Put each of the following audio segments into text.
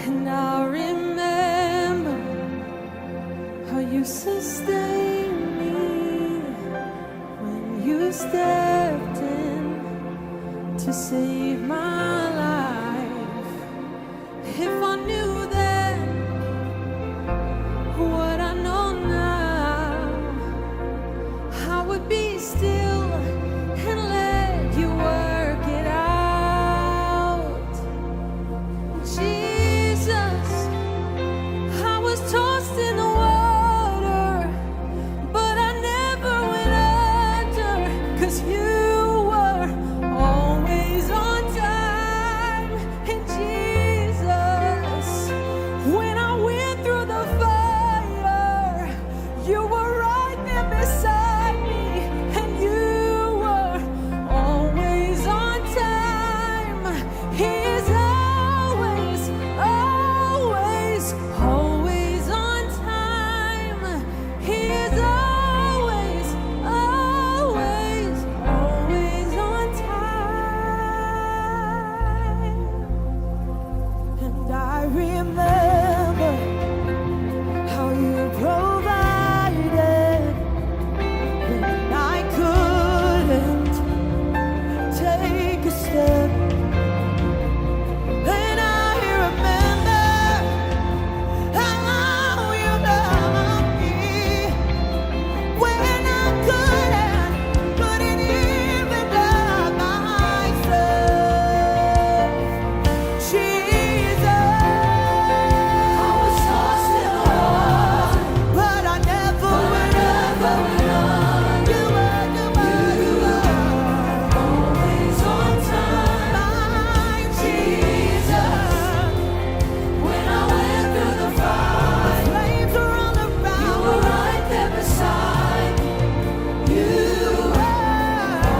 And I remember how you sustained me when you stepped in to save my life. If I knew then what I know now, I would be still and let you work it out. Jesus, I was tossed in the water, but I never went under, 'cause you were always on time. And Jesus, when I went through the fire, you were right there beside me, and you were always on time. He is always, always, always on time. He is always, always, always on time. And I remember how you provided when I couldn't take a step. And I remember how you loved me when I couldn't even love myself. Jesus, I was tossed in the water, but I never went under. You were always on time. My Jesus, when I went through the fire, flames were all around. You were right there beside me. You were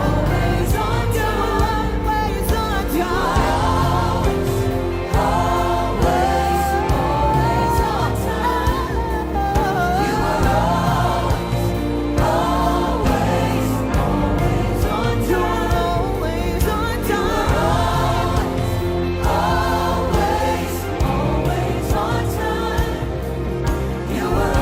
always on time. Always on time. Always, always on time. You were always, always, always on time. You were always on time. Always, always on time. You were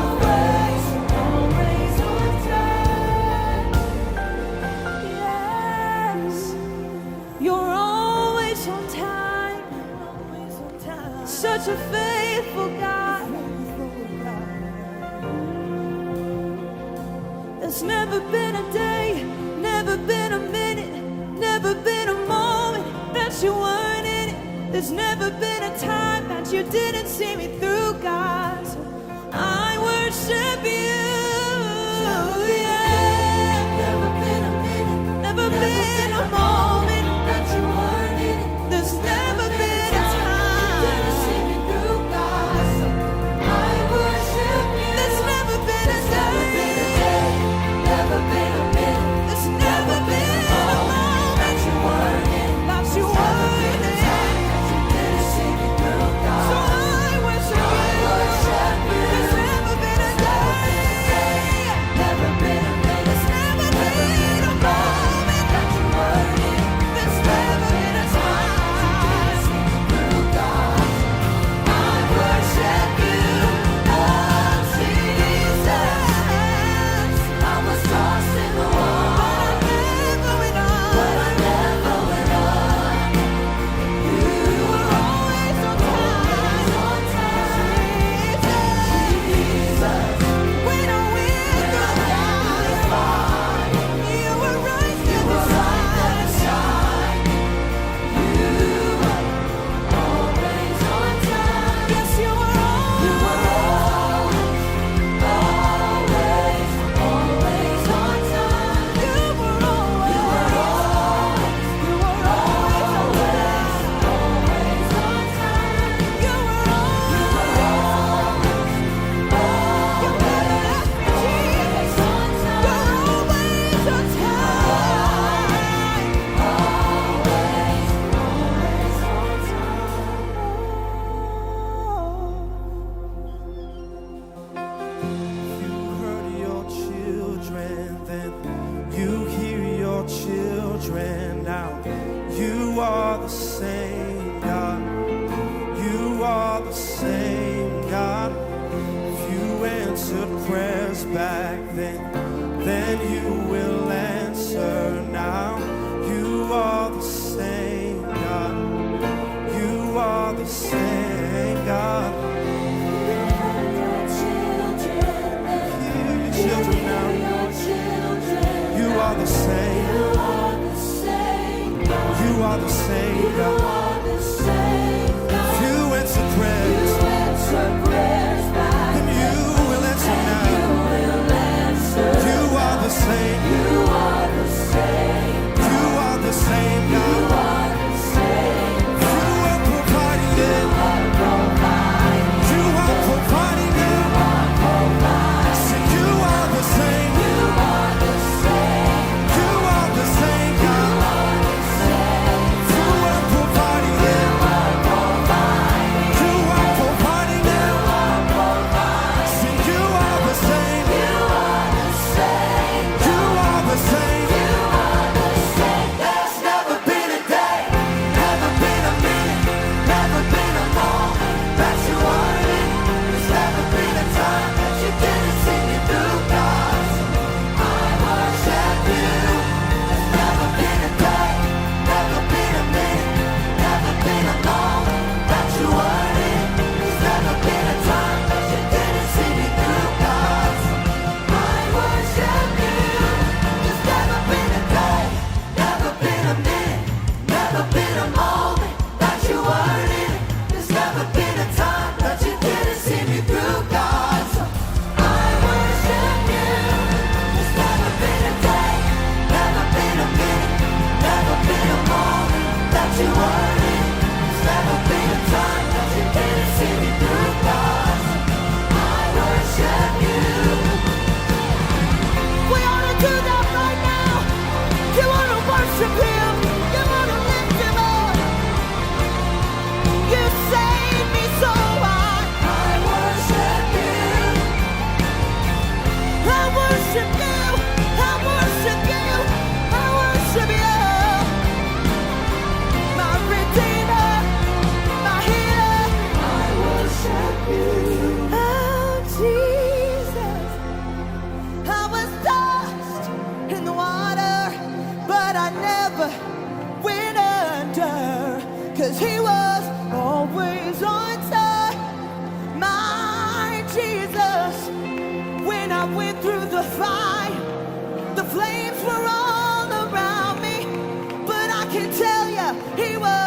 always, always on time. Yes, you're always on time. Such a faithful God. There's never been a day, never been a minute, never been a moment that you weren't in it. There's never been a time that you didn't see me through, God. So I worship you. Yeah. Never been a minute, never been a moment that you weren't in it. There's never been a time you didn't see me through, God. So I worship you. There's never been a day, never been a minute, there's never been a moment that you weren't in, that you weren't in. Didn't see me through, God. So I worship you. There's never been a day, never been a minute, there's never been a moment that you weren't in. There's never been a time you didn't see me through, God. I worship you, oh Jesus. I was tossed in the water, but I never went under. You were always on time. Jesus, when I went through the fire, you were right there beside me. You were always on time. Yes, you were always, always, always on time. You were always, you were always, always on time. You were always, you never left me, Jesus. You're always on time. Always, always on time. You heard your children then, you hear your children now. You are the same the same God. If you answered prayers back then you will answer now. You are the same God. You are the same God. Hear your children now. You are the same. You are the same God. If you answer prayers, then you will answer now. You are the same. You are the same God. You are providing it. You are providing it. Say you are the same. You are the same God. You are providing it. You are providing it. Say you are the same. You are the same. There's never been a day, never been a minute, never been a moment that you weren't in. There's never been a time that you didn't see me through, God. I worship you. There's never been a day, never been a minute, never been a moment that you weren't in. There's never been a time that you didn't see me through, God. I worship you. There's never been a day, never been a minute, never been a moment that you weren't in. There's never been a time that you didn't see me through, God. So I worship you. There's never been a day, never been a minute, never been a moment that you weren't in. There's never been a time that you didn't see me through, God. I worship you. We ought to do that right now. You want to worship him. You want to lift him up. You saved me so I worship you. I worship you. I worship you. I worship you. My Redeemer, my healer. I worship you. Oh, Jesus. I was lost in the water, but I never went under, 'cause he was always on time. My Jesus, when I went through the fire, the flames were all around me, but I can tell you, he was